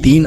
3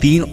3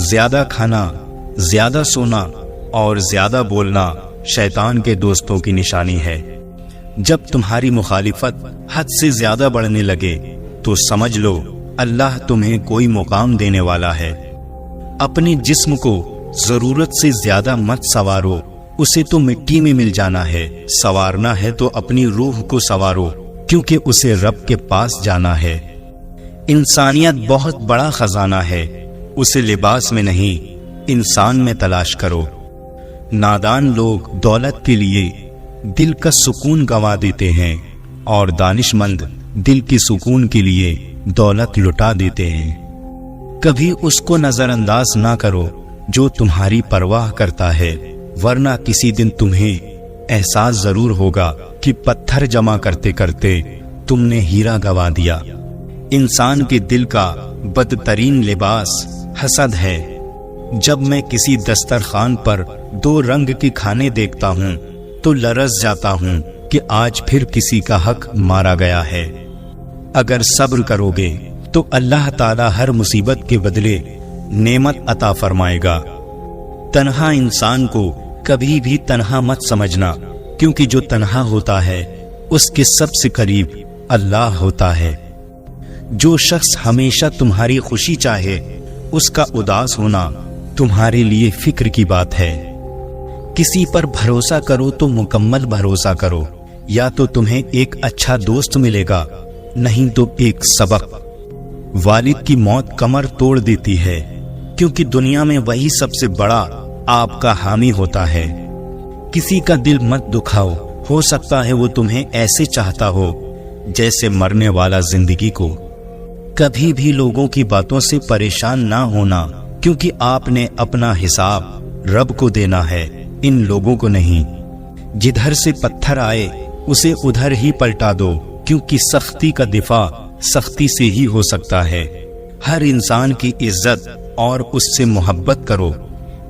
زیادہ کھانا، زیادہ سونا اور زیادہ بولنا شیطان کے دوستوں کی نشانی ہے۔ جب تمہاری مخالفت حد سے زیادہ بڑھنے لگے تو سمجھ لو اللہ تمہیں کوئی مقام دینے والا ہے۔ اپنے جسم کو ضرورت سے زیادہ مت سنوارو، اسے تو مٹی میں مل جانا ہے۔ سنوارنا ہے تو اپنی روح کو سنوارو، کیونکہ اسے رب کے پاس جانا ہے۔ انسانیت بہت بڑا خزانہ ہے، اسے لباس میں نہیں انسان میں تلاش کرو۔ نادان لوگ دولت کے لیے دل کا سکون گنوا دیتے ہیں، اور دانش مند دل کے سکون کے لیے دولت لٹا دیتے ہیں۔ کبھی اس کو نظر انداز نہ کرو جو تمہاری پرواہ کرتا ہے، ورنہ کسی دن تمہیں احساس ضرور ہوگا کہ پتھر جمع کرتے کرتے تم نے ہیرا گنوا دیا۔ انسان کے دل کا بدترین لباس حسد ہے۔ جب میں کسی دسترخوان پر 2 رنگ کے کھانے دیکھتا ہوں تو لرز جاتا ہوں کہ آج پھر کسی کا حق مارا گیا ہے۔ اگر صبر کرو گے تو اللہ تعالی ہر مصیبت کے بدلے نعمت عطا فرمائے گا۔ تنہا انسان کو کبھی بھی تنہا مت سمجھنا، کیونکہ جو تنہا ہوتا ہے اس کے سب سے قریب اللہ ہوتا ہے۔ جو شخص ہمیشہ تمہاری خوشی چاہے، اس کا اداس ہونا تمہارے لیے فکر کی بات ہے۔ کسی پر بھروسہ کرو تو مکمل بھروسہ کرو، یا تو تمہیں ایک اچھا دوست ملے گا، نہیں تو ایک سبق۔ والد کی موت کمر توڑ دیتی ہے، کیونکہ دنیا میں وہی سب سے بڑا آپ کا حامی ہوتا ہے۔ کسی کا دل مت دکھاؤ، ہو سکتا ہے وہ تمہیں ایسے چاہتا ہو جیسے مرنے والا زندگی کو۔ کبھی بھی لوگوں کی باتوں سے پریشان نہ ہونا، کیونکہ آپ نے اپنا حساب رب کو دینا ہے، ان لوگوں کو نہیں۔ جدھر سے پتھر آئے اسے ادھر ہی پلٹا دو، کیونکہ سختی کا دفاع سختی سے ہی ہو سکتا ہے۔ ہر انسان کی عزت اور اس سے محبت کرو،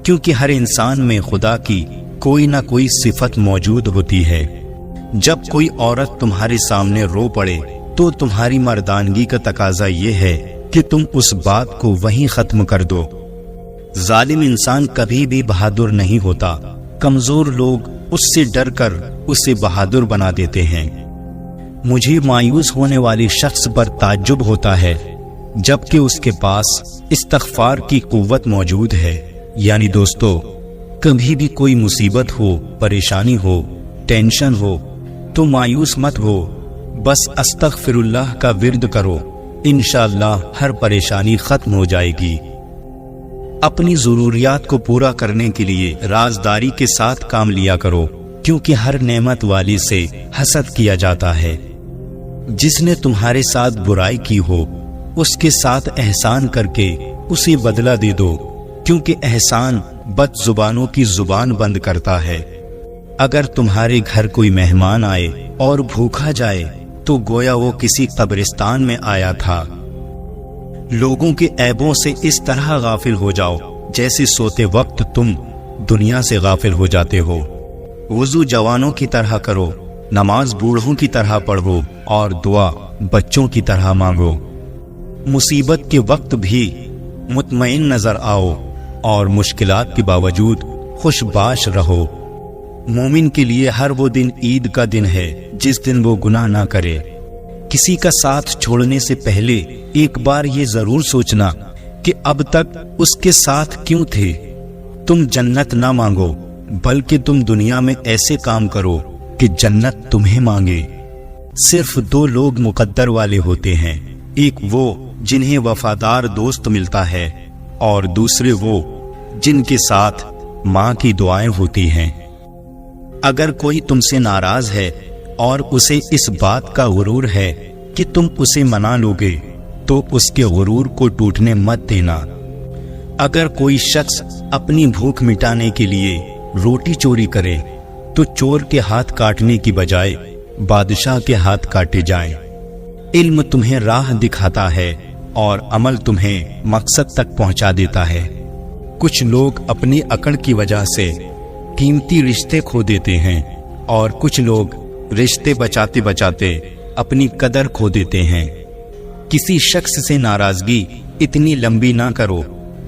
کیونکہ ہر انسان میں خدا کی کوئی نہ کوئی صفت موجود ہوتی ہے۔ جب کوئی عورت تمہارے سامنے رو پڑے تو تمہاری مردانگی کا تقاضا یہ ہے کہ تم اس بات کو وہیں ختم کر دو۔ ظالم انسان کبھی بھی بہادر نہیں ہوتا، کمزور لوگ اس سے ڈر کر اسے بہادر بنا دیتے ہیں۔ مجھے مایوس ہونے والے شخص پر تعجب ہوتا ہے جبکہ اس کے پاس استغفار کی قوت موجود ہے۔ یعنی دوستو، کبھی بھی کوئی مصیبت ہو، پریشانی ہو، ٹینشن ہو تو مایوس مت ہو، بس استغفر اللہ کا ورد کرو، انشاءاللہ ہر پریشانی ختم ہو جائے گی۔ اپنی ضروریات کو پورا کرنے کے لیے رازداری کے ساتھ کام لیا کرو، کیونکہ ہر نعمت والی سے حسد کیا جاتا ہے۔ جس نے تمہارے ساتھ برائی کی ہو اس کے ساتھ احسان کر کے اسے بدلہ دے دو، کیونکہ احسان بد زبانوں کی زبان بند کرتا ہے۔ اگر تمہارے گھر کوئی مہمان آئے اور بھوکا جائے تو گویا وہ کسی قبرستان میں آیا تھا۔ لوگوں کے عیبوں سے اس طرح غافل ہو جاؤ جیسے سوتے وقت تم دنیا سے غافل ہو جاتے ہو۔ وضو جوانوں کی طرح کرو، نماز بوڑھوں کی طرح پڑھو اور دعا بچوں کی طرح مانگو۔ مصیبت کے وقت بھی مطمئن نظر آؤ اور مشکلات کے باوجود خوش باش رہو۔ مومن کے لیے ہر وہ دن عید کا دن ہے جس دن وہ گناہ نہ کرے۔ کسی کا ساتھ چھوڑنے سے پہلے ایک بار یہ ضرور سوچنا کہ اب تک اس کے ساتھ کیوں تھے۔ تم جنت نہ مانگو، بلکہ تم دنیا میں ایسے کام کرو کہ جنت تمہیں مانگے۔ صرف 2 لوگ مقدر والے ہوتے ہیں، ایک وہ جنہیں وفادار دوست ملتا ہے اور دوسرے وہ جن کے ساتھ ماں کی دعائیں ہوتی ہیں۔ اگر کوئی تم سے ناراض ہے اور اسے اس بات کا غرور ہے کہ تم اسے منا لوگے تو اس کے غرور کو ٹوٹنے مت دینا۔ اگر کوئی شخص اپنی بھوک مٹانے کے لیے روٹی چوری کرے تو چور کے ہاتھ کاٹنے کی بجائے بادشاہ کے ہاتھ کاٹے جائیں۔ علم تمہیں راہ دکھاتا ہے اور عمل تمہیں مقصد تک پہنچا دیتا ہے۔ کچھ لوگ اپنی اکڑ کی وجہ سے قیمتی رشتے کھو دیتے ہیں اور کچھ لوگ رشتے بچاتے بچاتے اپنی قدر کھو دیتے ہیں۔ کسی شخص سے ناراضگی اتنی لمبی نہ کرو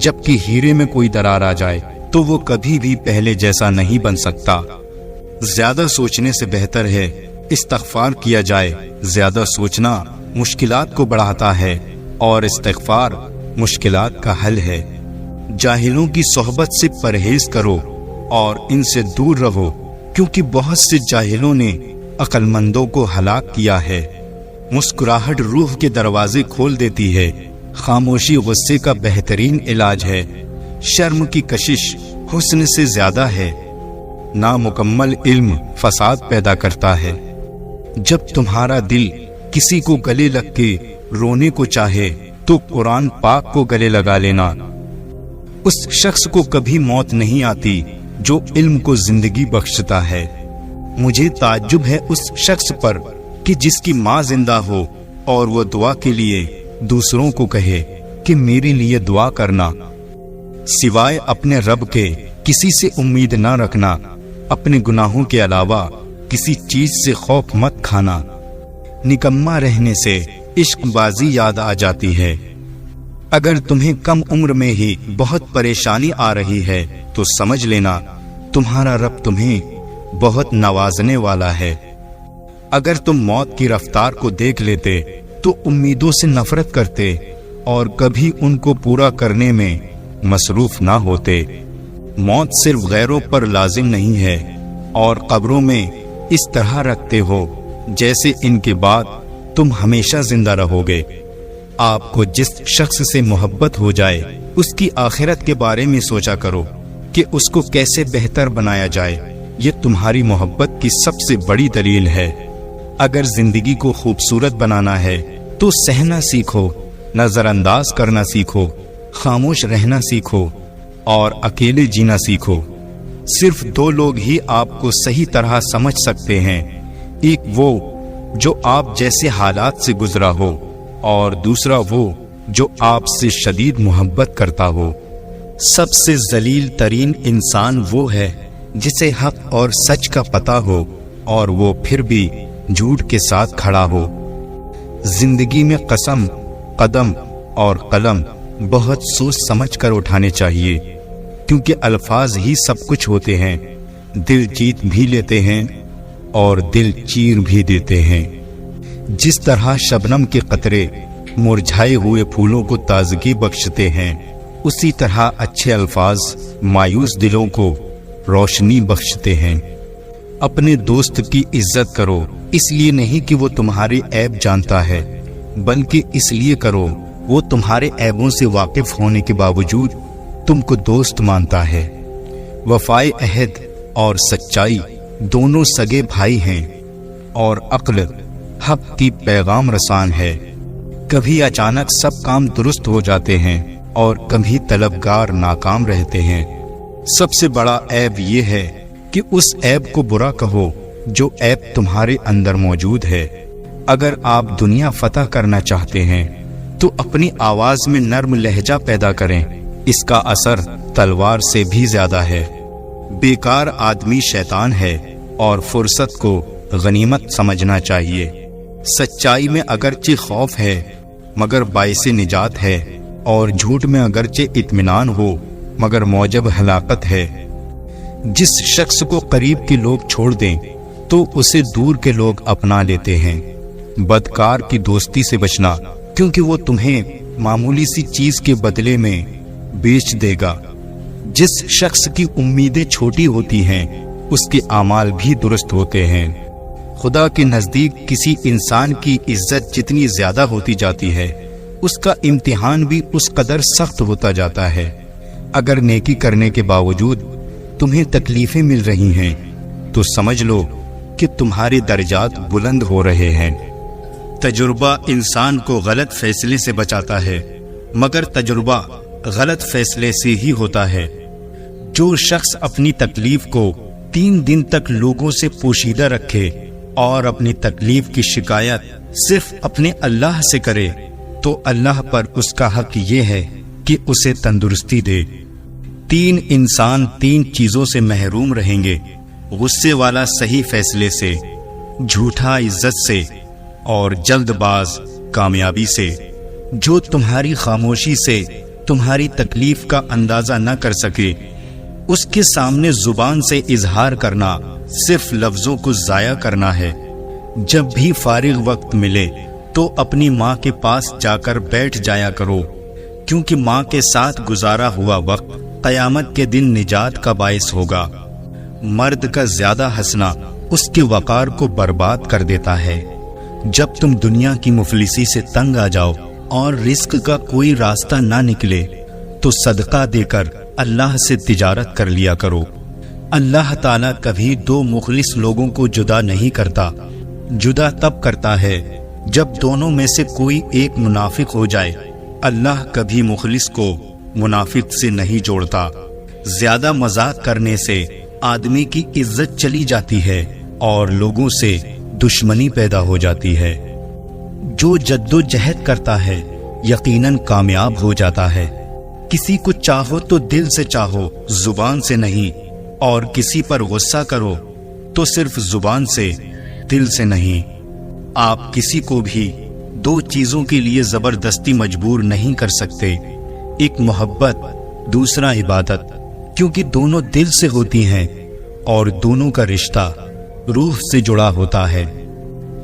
جبکہ ہیرے میں کوئی درار آ جائے تو وہ کبھی بھی پہلے جیسا نہیں بن سکتا۔ زیادہ سوچنے سے بہتر ہے استغفار کیا جائے۔ زیادہ سوچنا مشکلات کو بڑھاتا ہے اور استغفار مشکلات کا حل ہے۔ جاہلوں کی صحبت سے پرہیز کرو اور ان سے دور رہو، کیونکہ بہت سے جاہلوں نے عقل مندوں کو ہلاک کیا ہے۔ مسکراہٹ روح کے دروازے کھول دیتی ہے۔ خاموشی غصے کا بہترین علاج ہے۔ شرم کی کشش حسن سے زیادہ ہے۔ نامکمل علم فساد پیدا کرتا ہے۔ جب تمہارا دل کسی کو گلے لگ کے رونے کو چاہے تو قرآن پاک کو گلے لگا لینا۔ اس شخص کو کبھی موت نہیں آتی جو علم کو زندگی بخشتا ہے۔ مجھے تعجب ہے اس شخص پر کہ جس کی ماں زندہ ہو اور وہ دعا کے لیے دوسروں کو کہے کہ میرے لیے دعا کرنا۔ سوائے اپنے رب کے کسی سے امید نہ رکھنا۔ اپنے گناہوں کے علاوہ کسی چیز سے خوف مت کھانا۔ نکما رہنے سے عشق بازی یاد آ جاتی ہے۔ اگر تمہیں کم عمر میں ہی بہت پریشانی آ رہی ہے تو سمجھ لینا تمہارا رب تمہیں بہت نوازنے والا ہے۔ اگر تم موت کی رفتار کو دیکھ لیتے تو امیدوں سے نفرت کرتے اور کبھی ان کو پورا کرنے میں مصروف نہ ہوتے۔ موت صرف غیروں پر لازم نہیں ہے اور قبروں میں اس طرح رکھتے ہو جیسے ان کے بعد تم ہمیشہ زندہ رہو گے۔ آپ کو جس شخص سے محبت ہو جائے اس کی آخرت کے بارے میں سوچا کرو کہ اس کو کیسے بہتر بنایا جائے۔ یہ تمہاری محبت کی سب سے بڑی دلیل ہے۔ اگر زندگی کو خوبصورت بنانا ہے تو سہنا سیکھو، نظر انداز کرنا سیکھو، خاموش رہنا سیکھو اور اکیلے جینا سیکھو۔ صرف دو لوگ ہی آپ کو صحیح طرح سمجھ سکتے ہیں، ایک وہ جو آپ جیسے حالات سے گزرا ہو اور دوسرا وہ جو آپ سے شدید محبت کرتا ہو۔ سب سے ذلیل ترین انسان وہ ہے جسے حق اور سچ کا پتہ ہو اور وہ پھر بھی جھوٹ کے ساتھ کھڑا ہو۔ زندگی میں قسم، قدم اور قلم بہت سوچ سمجھ کر اٹھانے چاہیے، کیونکہ الفاظ ہی سب کچھ ہوتے ہیں۔ دل جیت بھی لیتے ہیں اور دل چیر بھی دیتے ہیں۔ جس طرح شبنم کے قطرے مرجھائے ہوئے پھولوں کو تازگی بخشتے ہیں، اسی طرح اچھے الفاظ مایوس دلوں کو روشنی بخشتے ہیں۔ اپنے دوست کی عزت کرو، اس لیے نہیں کہ وہ تمہارے عیب جانتا ہے، بلکہ اس لیے کرو وہ تمہارے عیبوں سے واقف ہونے کے باوجود تم کو دوست مانتا ہے۔ وفائے عہد اور سچائی دونوں سگے بھائی ہیں اور عقل حق کی پیغام رسان ہے۔ کبھی اچانک سب کام درست ہو جاتے ہیں اور کبھی طلبگار ناکام رہتے ہیں۔ سب سے بڑا عیب یہ ہے کہ اس عیب کو برا کہو جو عیب تمہارے اندر موجود ہے۔ اگر آپ دنیا فتح کرنا چاہتے ہیں تو اپنی آواز میں نرم لہجہ پیدا کریں، اس کا اثر تلوار سے بھی زیادہ ہے۔ بیکار آدمی شیطان ہے اور فرصت کو غنیمت سمجھنا چاہیے۔ سچائی میں اگرچہ خوف ہے مگر باعث نجات ہے، اور جھوٹ میں اگرچہ اطمینان ہو مگر موجب ہلاکت ہے۔ جس شخص کو قریب کے لوگ چھوڑ دیں تو اسے دور کے لوگ اپنا لیتے ہیں۔ بدکار کی دوستی سے بچنا، کیونکہ وہ تمہیں معمولی سی چیز کے بدلے میں بیچ دے گا۔ جس شخص کی امیدیں چھوٹی ہوتی ہیں اس کے اعمال بھی درست ہوتے ہیں۔ خدا کے نزدیک کسی انسان کی عزت جتنی زیادہ ہوتی جاتی ہے اس کا امتحان بھی اس قدر سخت ہوتا جاتا ہے۔ اگر نیکی کرنے کے باوجود تمہیں تکلیفیں مل رہی ہیں تو سمجھ لو کہ تمہارے درجات بلند ہو رہے ہیں۔ تجربہ انسان کو غلط فیصلے سے بچاتا ہے، مگر تجربہ غلط فیصلے سے ہی ہوتا ہے۔ جو شخص اپنی تکلیف کو 3 دن تک لوگوں سے پوشیدہ رکھے اور اپنی تکلیف کی شکایت صرف اپنے اللہ سے کرے تو اللہ پر اس کا حق یہ ہے کہ اسے تندرستی دے۔ 3 انسان 3 چیزوں سے محروم رہیں گے: غصے والا صحیح فیصلے سے، جھوٹا عزت سے، اور جلد باز کامیابی سے۔ جو تمہاری خاموشی سے تمہاری تکلیف کا اندازہ نہ کر سکے، اس کے سامنے زبان سے اظہار کرنا صرف لفظوں کو ضائع کرنا ہے۔ جب بھی فارغ وقت ملے تو اپنی ماں کے پاس جا کر بیٹھ جایا کرو، کیونکہ ماں کے ساتھ گزارا ہوا وقت قیامت کے دن نجات کا باعث ہوگا۔ مرد کا زیادہ ہنسنا اس کے وقار کو برباد کر دیتا ہے۔ جب تم دنیا کی مفلسی سے تنگ آ جاؤ اور رزق کا کوئی راستہ نہ نکلے تو صدقہ دے کر اللہ سے تجارت کر لیا کرو۔ اللہ تعالیٰ کبھی دو مخلص لوگوں کو جدا نہیں کرتا، جدا تب کرتا ہے جب دونوں میں سے کوئی ایک منافق ہو جائے۔ اللہ کبھی مخلص کو منافق سے نہیں جوڑتا۔ زیادہ مذاق کرنے سے آدمی کی عزت چلی جاتی ہے اور لوگوں سے دشمنی پیدا ہو جاتی ہے۔ جو جد و جہد کرتا ہے یقیناً کامیاب ہو جاتا ہے۔ کسی کو چاہو تو دل سے چاہو، زبان سے نہیں، اور کسی پر غصہ کرو تو صرف زبان سے، دل سے نہیں۔ آپ کسی کو بھی دو چیزوں کے لیے زبردستی مجبور نہیں کر سکتے، ایک محبت، دوسرا عبادت، کیونکہ دونوں دل سے ہوتی ہیں اور دونوں کا رشتہ روح سے جڑا ہوتا ہے۔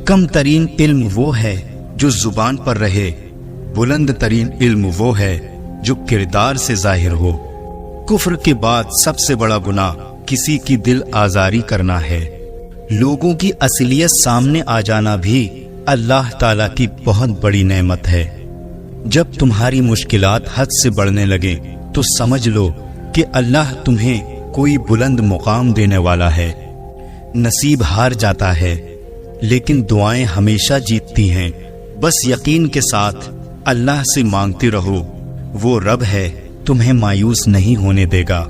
کم ترین علم وہ ہے جو زبان پر رہے، بلند ترین علم وہ ہے جو کردار سے ظاہر ہو۔ کفر کے بعد سب سے بڑا گناہ کسی کی دل آزاری کرنا ہے۔ لوگوں کی اصلیت سامنے آ جانا بھی اللہ تعالیٰ کی بہت بڑی نعمت ہے۔ جب تمہاری مشکلات حد سے بڑھنے لگیں تو سمجھ لو کہ اللہ تمہیں کوئی بلند مقام دینے والا ہے۔ نصیب ہار جاتا ہے لیکن دعائیں ہمیشہ جیتتی ہیں۔ بس یقین کے ساتھ اللہ سے مانگتے رہو، وہ رب ہے، تمہیں مایوس نہیں ہونے دے گا۔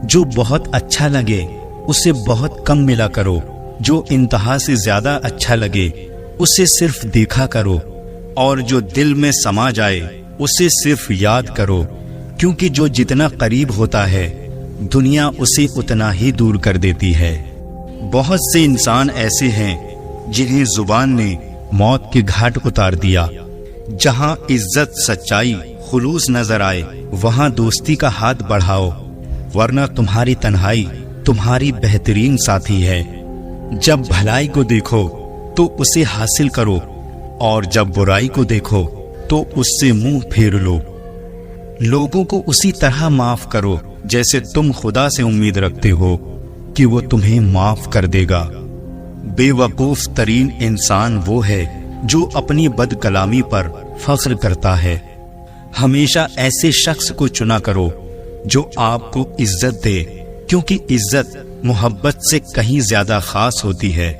جو بہت اچھا لگے اسے بہت کم ملا کرو، جو انتہا سے زیادہ اچھا لگے اسے صرف دیکھا کرو، اور جو دل میں سما جائے اسے صرف یاد کرو، کیونکہ جو جتنا قریب ہوتا ہے دنیا اسے اتنا ہی دور کر دیتی ہے۔ بہت سے انسان ایسے ہیں جنہیں زبان نے موت کے گھاٹ اتار دیا۔ جہاں عزت، سچائی، خلوص نظر آئے وہاں دوستی کا ہاتھ بڑھاؤ، ورنہ تمہاری تنہائی تمہاری بہترین ساتھی ہے۔ جب بھلائی کو دیکھو تو اسے حاصل کرو، اور جب برائی کو دیکھو تو اس سے منہ پھیر لو۔ لوگوں کو اسی طرح معاف کرو جیسے تم خدا سے امید رکھتے ہو کہ وہ تمہیں معاف کر دے گا۔ بے وقوف ترین انسان وہ ہے جو اپنی بد کلامی پر فخر کرتا ہے۔ ہمیشہ ایسے شخص کو چنا کرو جو آپ کو عزت دے، کیونکہ عزت محبت سے کہیں زیادہ خاص ہوتی ہے۔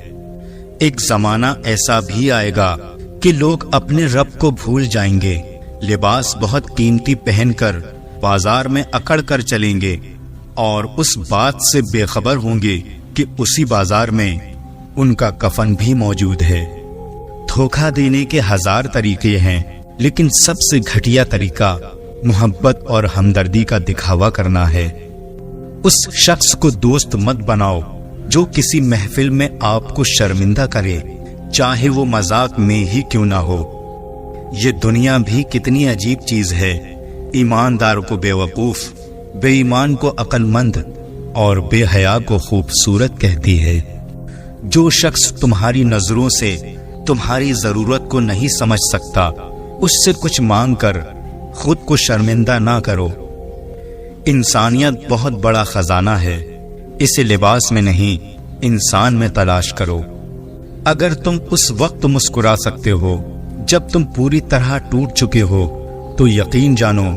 ایک زمانہ ایسا بھی آئے گا کہ لوگ اپنے رب کو بھول جائیں گے، لباس بہت قیمتی پہن کر بازار میں اکڑ کر چلیں گے اور اس بات سے بے خبر ہوں گے کہ اسی بازار میں ان کا کفن بھی موجود ہے۔ دھوکہ دینے کے ہزار طریقے ہیں، لیکن سب سے گھٹیا طریقہ محبت اور ہمدردی کا دکھاوا کرنا ہے۔ اس شخص کو دوست مت بناؤ جو کسی محفل میں آپ کو شرمندہ کرے، چاہے وہ مذاق میں ہی کیوں نہ ہو۔ یہ دنیا بھی کتنی عجیب چیز ہے، ایماندار کو بے وقوف، بے ایمان کو عقل مند اور بے حیا کو خوبصورت کہتی ہے۔ جو شخص تمہاری نظروں سے تمہاری ضرورت کو نہیں سمجھ سکتا، اس سے کچھ مانگ کر خود کو شرمندہ نہ کرو۔ انسانیت بہت بڑا خزانہ ہے، اسے لباس میں نہیں انسان میں تلاش کرو۔ اگر تم اس وقت مسکرا سکتے ہو جب تم پوری طرح ٹوٹ چکے ہو تو یقین جانو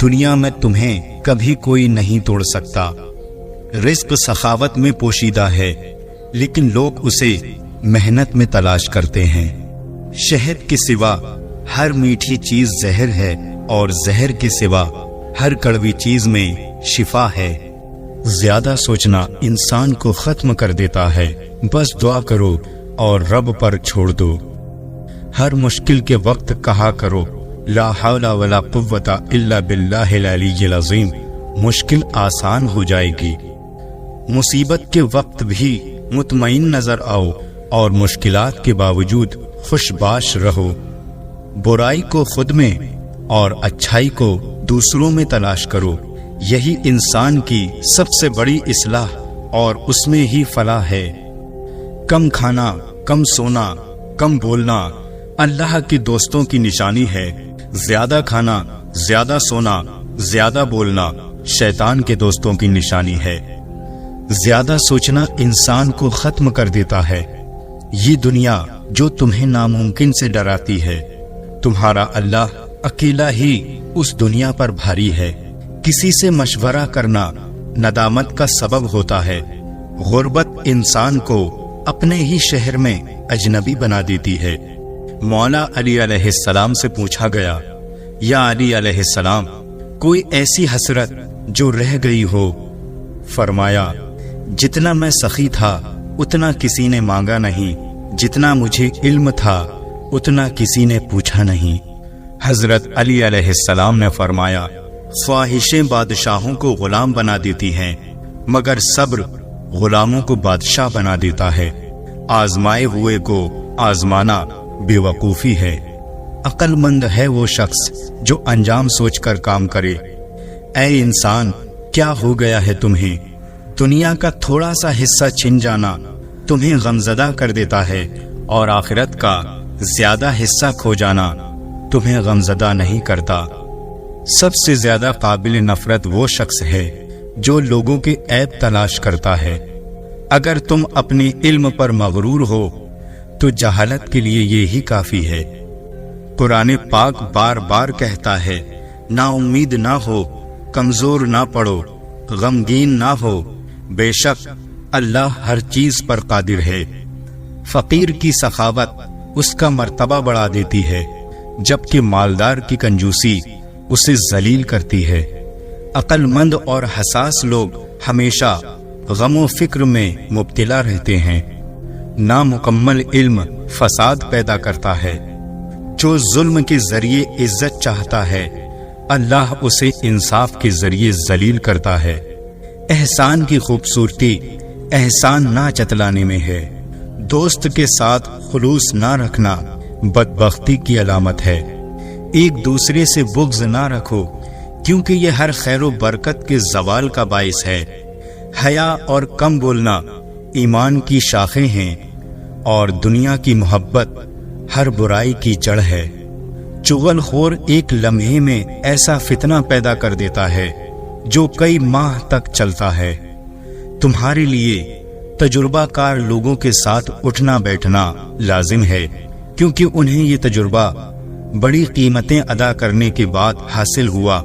دنیا میں تمہیں کبھی کوئی نہیں توڑ سکتا۔ رزق سخاوت میں پوشیدہ ہے، لیکن لوگ اسے محنت میں تلاش کرتے ہیں۔ شہد کے سوا ہر میٹھی چیز زہر ہے، اور زہر کے سوا ہر کڑوی چیز میں شفا ہے۔ زیادہ سوچنا انسان کو ختم کر دیتا ہے، بس دعا کرو اور رب پر چھوڑ دو۔ ہر مشکل کے وقت کہا کرو لا حول ولا قوت الا باللہ العلی العظیم، مشکل آسان ہو جائے گی۔ مصیبت کے وقت بھی مطمئن نظر آؤ اور مشکلات کے باوجود خوش باش رہو۔ برائی کو خود میں اور اچھائی کو دوسروں میں تلاش کرو، یہی انسان کی سب سے بڑی اصلاح اور اس میں ہی فلاح ہے۔ کم کھانا، کم سونا، کم بولنا اللہ کے دوستوں کی نشانی ہے، زیادہ کھانا، زیادہ سونا، زیادہ بولنا شیطان کے دوستوں کی نشانی ہے۔ زیادہ سوچنا انسان کو ختم کر دیتا ہے۔ یہ دنیا جو تمہیں ناممکن سے ڈراتی ہے، تمہارا اللہ اکیلا ہی اس دنیا پر بھاری ہے۔ کسی سے مشورہ کرنا ندامت کا سبب ہوتا ہے۔ غربت انسان کو اپنے ہی شہر میں اجنبی بنا دیتی ہے۔ مولا علی علیہ السلام سے پوچھا گیا، یا علی علیہ السلام، کوئی ایسی حسرت جو رہ گئی ہو؟ فرمایا، جتنا میں سخی تھا اتنا کسی نے مانگا نہیں، جتنا مجھے علم تھا اتنا کسی نے پوچھا نہیں۔ حضرت علی علیہ السلام نے فرمایا، خواہشیں بادشاہوں کو غلام بنا دیتی ہیں، مگر صبر غلاموں کو بادشاہ بنا دیتا ہے۔ آزمائے ہوئے کو آزمانا بے وقوفی ہے۔ عقل مند ہے وہ شخص جو انجام سوچ کر کام کرے۔ اے انسان، کیا ہو گیا ہے تمہیں؟ دنیا کا تھوڑا سا حصہ چھن جانا تمہیں غمزدہ کر دیتا ہے، اور آخرت کا زیادہ حصہ کھو جانا تمہیں غمزدہ نہیں کرتا۔ سب سے زیادہ قابل نفرت وہ شخص ہے جو لوگوں کے عیب تلاش کرتا ہے۔ اگر تم اپنے علم پر مغرور ہو تو جہالت کے لیے یہی کافی ہے۔ قرآن پاک بار بار کہتا ہے، نا امید نہ ہو، کمزور نہ پڑو، غمگین نہ ہو، بے شک اللہ ہر چیز پر قادر ہے۔ فقیر کی سخاوت اس کا مرتبہ بڑھا دیتی ہے، جبکہ مالدار کی کنجوسی اسے ذلیل کرتی ہے۔ عقل مند اور حساس لوگ ہمیشہ غم و فکر میں مبتلا رہتے ہیں۔ نامکمل علم فساد پیدا کرتا ہے۔ جو ظلم کے ذریعے عزت چاہتا ہے، اللہ اسے انصاف کے ذریعے ذلیل کرتا ہے۔ احسان کی خوبصورتی احسان نہ چتلانے میں ہے۔ دوست کے ساتھ خلوص نہ رکھنا بدبختی کی علامت ہے۔ ایک دوسرے سے بغض نہ رکھو، کیونکہ یہ ہر خیر و برکت کے زوال کا باعث ہے۔ حیا اور کم بولنا ایمان کی شاخیں ہیں، اور دنیا کی محبت ہر برائی کی جڑ ہے۔ چغل خور ایک لمحے میں ایسا فتنہ پیدا کر دیتا ہے جو کئی ماہ تک چلتا ہے۔ تمہارے لیے تجربہ کار لوگوں کے ساتھ اٹھنا بیٹھنا لازم ہے، کیونکہ انہیں یہ تجربہ بڑی قیمتیں ادا کرنے کے بعد حاصل ہوا،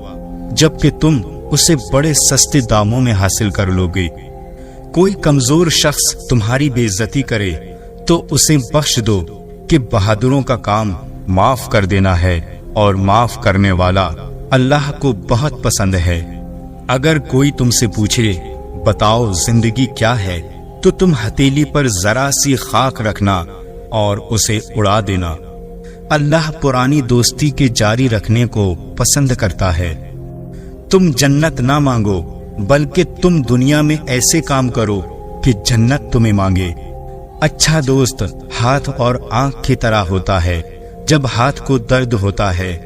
جبکہ تم اسے بڑے سستے داموں میں حاصل کر لوگے۔ کوئی کمزور شخص تمہاری بے عزتی کرے تو اسے بخش دو، کہ بہادروں کا کام معاف کر دینا ہے، اور معاف کرنے والا اللہ کو بہت پسند ہے۔ اگر کوئی تم سے پوچھے، بتاؤ زندگی کیا ہے، تو تم ہتھیلی پر ذرا سی خاک رکھنا اور اسے اڑا دینا۔ اللہ پرانی دوستی کے جاری رکھنے کو پسند کرتا ہے۔ تم جنت نہ مانگو، بلکہ تم دنیا میں ایسے کام کرو کہ جنت تمہیں مانگے۔ اچھا دوست ہاتھ اور آنکھ کی طرح ہوتا ہے۔ جب ہاتھ کو درد ہوتا ہے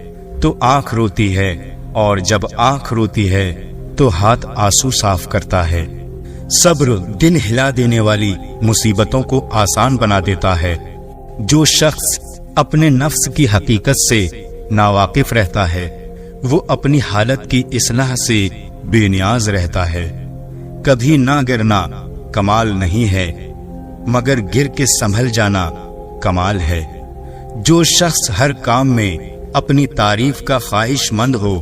تو آنکھ روتی ہے، اور جب آنکھ روتی ہے تو ہاتھ آنسو صاف کرتا ہے۔ صبر دل ہلا دینے والی مصیبتوں کو آسان بنا دیتا ہے۔ جو شخص اپنے نفس کی حقیقت سے ناواقف رہتا ہے، وہ اپنی حالت کی اصلاح سے بے نیاز رہتا ہے۔ کبھی نہ گرنا کمال نہیں ہے، مگر گر کے سنبھل جانا کمال ہے۔ جو شخص ہر کام میں اپنی تعریف کا خواہش مند ہو،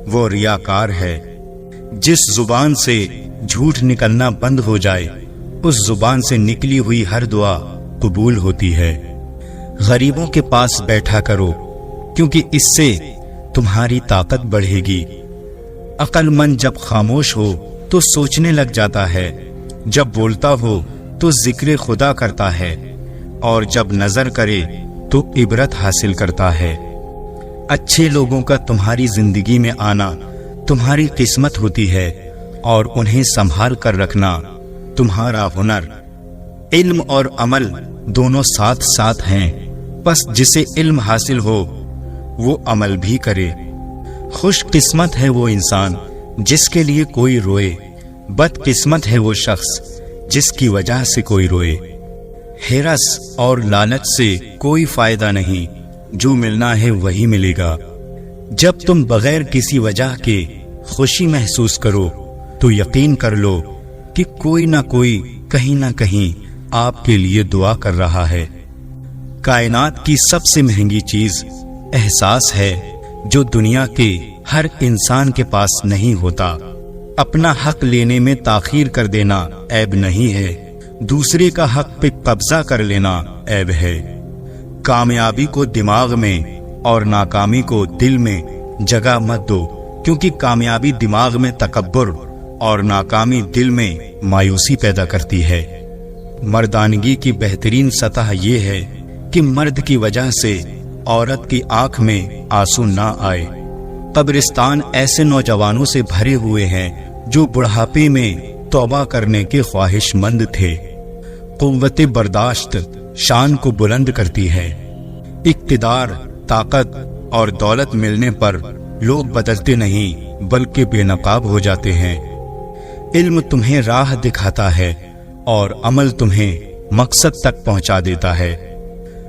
وہ ریاکار ہے۔ جس زبان سے جھوٹ نکلنا بند ہو جائے، اس زبان سے نکلی ہوئی ہر دعا قبول ہوتی ہے۔ غریبوں کے پاس بیٹھا کرو، کیونکہ اس سے تمہاری طاقت بڑھے گی۔ عقل مند جب خاموش ہو تو سوچنے لگ جاتا ہے، جب بولتا ہو تو ذکر خدا کرتا ہے، اور جب نظر کرے تو عبرت حاصل کرتا ہے۔ اچھے لوگوں کا تمہاری زندگی میں آنا تمہاری قسمت ہوتی ہے، اور انہیں سنبھال کر رکھنا تمہارا ہنر۔ علم اور عمل دونوں ساتھ ساتھ ہیں، بس جسے علم حاصل ہو وہ عمل بھی کرے۔ خوش قسمت ہے وہ انسان جس کے لیے کوئی روئے، بد قسمت ہے وہ شخص جس کی وجہ سے کوئی روئے۔ ہرس اور لالچ سے کوئی فائدہ نہیں، جو ملنا ہے وہی ملے گا۔ جب تم بغیر کسی وجہ کے خوشی محسوس کرو تو یقین کر لو کہ کوئی نہ کوئی کہیں نہ کہیں آپ کے لیے دعا کر رہا ہے۔ کائنات کی سب سے مہنگی چیز احساس ہے جو دنیا کے ہر انسان کے پاس نہیں ہوتا۔ اپنا حق لینے میں تاخیر کر دینا عیب نہیں ہے، دوسرے کا حق پہ قبضہ کر لینا عیب ہے۔ کامیابی کو دماغ میں اور ناکامی کو دل میں جگہ مت دو، کیونکہ کامیابی دماغ میں تکبر اور ناکامی دل میں مایوسی پیدا کرتی ہے۔ مردانگی کی بہترین سطح یہ ہے کہ مرد کی وجہ سے عورت کی آنکھ میں آنسو نہ آئے۔ قبرستان ایسے نوجوانوں سے بھرے ہوئے ہیں جو بڑھاپے میں توبہ کرنے کے خواہش مند تھے۔ قوت برداشت شان کو بلند کرتی ہے۔ اقتدار، طاقت اور دولت ملنے پر لوگ بدلتے نہیں بلکہ بے نقاب ہو جاتے ہیں۔ علم تمہیں راہ دکھاتا ہے اور عمل تمہیں مقصد تک پہنچا دیتا ہے۔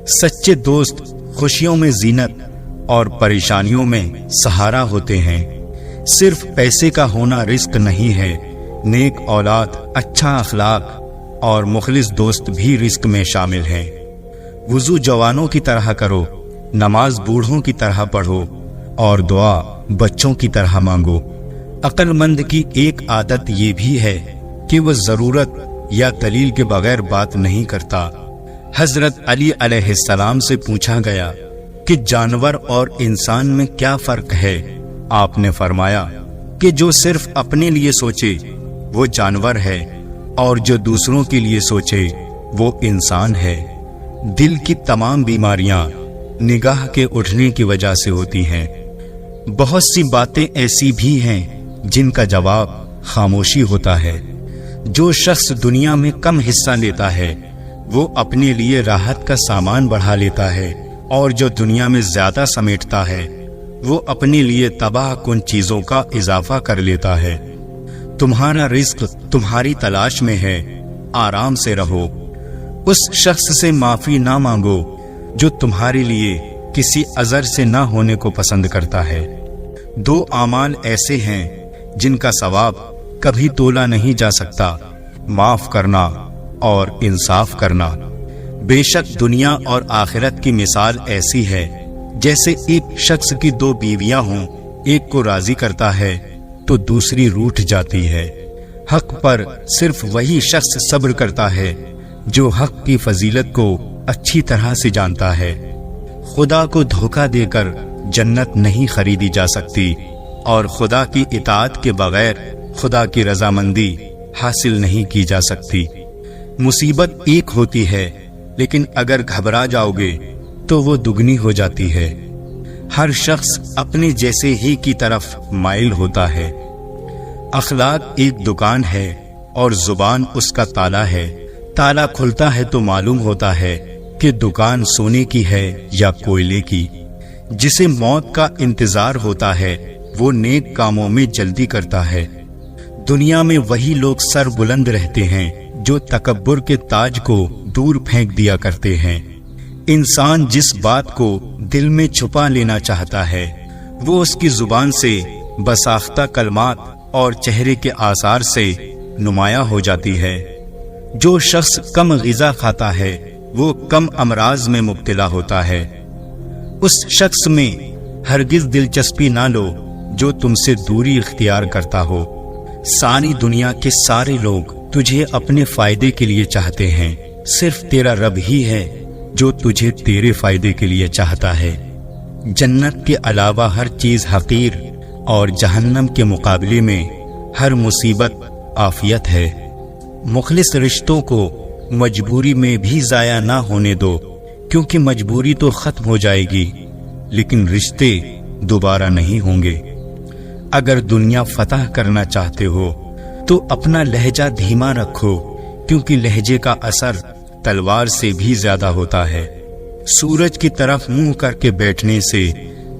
سچے دوست خوشیوں میں زینت اور پریشانیوں میں سہارا ہوتے ہیں۔ صرف پیسے کا ہونا رزق نہیں ہے، نیک اولاد، اچھا اخلاق اور مخلص دوست بھی رزق میں شامل ہیں۔ وضو جوانوں کی طرح کرو، نماز بوڑھوں کی طرح پڑھو اور دعا بچوں کی طرح مانگو۔ عقل مند کی ایک عادت یہ بھی ہے کہ وہ ضرورت یا دلیل کے بغیر بات نہیں کرتا۔ حضرت علی علیہ السلام سے پوچھا گیا کہ جانور اور انسان میں کیا فرق ہے؟ آپ نے فرمایا کہ جو صرف اپنے لیے سوچے وہ جانور ہے اور جو دوسروں کے لیے سوچے وہ انسان ہے۔ دل کی تمام بیماریاں نگاہ کے اٹھنے کی وجہ سے ہوتی ہیں۔ بہت سی باتیں ایسی بھی ہیں جن کا جواب خاموشی ہوتا ہے۔ جو شخص دنیا میں کم حصہ لیتا ہے وہ اپنے لیے راحت کا سامان بڑھا لیتا ہے، اور جو دنیا میں زیادہ سمیٹتا ہے وہ اپنے لیے تباہ کن چیزوں کا اضافہ کر لیتا ہے۔ تمہارا رزق تمہاری تلاش میں ہے، آرام سے رہو۔ اس شخص سے معافی نہ مانگو جو تمہارے لیے کسی عذر سے نہ ہونے کو پسند کرتا ہے۔ دو اعمال ایسے ہیں جن کا ثواب کبھی تولا نہیں جا سکتا، معاف کرنا اور انصاف کرنا۔ بے شک دنیا اور آخرت کی مثال ایسی ہے جیسے ایک شخص کی دو بیویاں ہوں، ایک کو راضی کرتا ہے تو دوسری روٹھ جاتی ہے۔ حق پر صرف وہی شخص صبر کرتا ہے جو حق کی فضیلت کو اچھی طرح سے جانتا ہے۔ خدا کو دھوکہ دے کر جنت نہیں خریدی جا سکتی، اور خدا کی اطاعت کے بغیر خدا کی رضامندی حاصل نہیں کی جا سکتی۔ مصیبت ایک ہوتی ہے لیکن اگر گھبرا جاؤ گے تو وہ دگنی ہو جاتی ہے۔ ہر شخص اپنے جیسے ہی کی طرف مائل ہوتا ہے۔ اخلاق ایک دکان ہے اور زبان اس کا تالا ہے۔ تالا کھلتا ہے تو معلوم ہوتا ہے کہ دکان سونے کی ہے یا کوئلے کی۔ جسے موت کا انتظار ہوتا ہے وہ نیک کاموں میں جلدی کرتا ہے۔ دنیا میں وہی لوگ سر بلند رہتے ہیں جو تکبر کے تاج کو دور پھینک دیا کرتے ہیں۔ انسان جس بات کو دل میں چھپا لینا چاہتا ہے وہ اس کی زبان سے بساختہ کلمات اور چہرے کے آثار سے نمایاں ہو جاتی ہے۔ جو شخص کم غذا کھاتا ہے وہ کم امراض میں مبتلا ہوتا ہے۔ اس شخص میں ہرگز دلچسپی نہ لو جو تم سے دوری اختیار کرتا ہو۔ ساری دنیا کے سارے لوگ تجھے اپنے فائدے کے لیے چاہتے ہیں، صرف تیرا رب ہی ہے جو تجھے تیرے فائدے کے لیے چاہتا ہے۔ جنت کے علاوہ ہر چیز حقیر اور جہنم کے مقابلے میں ہر مصیبت عافیت ہے۔ مخلص رشتوں کو مجبوری میں بھی ضائع نہ ہونے دو، کیونکہ مجبوری تو ختم ہو جائے گی لیکن رشتے دوبارہ نہیں ہوں گے۔ اگر دنیا فتح کرنا چاہتے ہو تو اپنا لہجہ دھیما رکھو، کیونکہ لہجے کا اثر تلوار سے بھی زیادہ ہوتا ہے۔ سورج کی طرف منہ کر کے بیٹھنے سے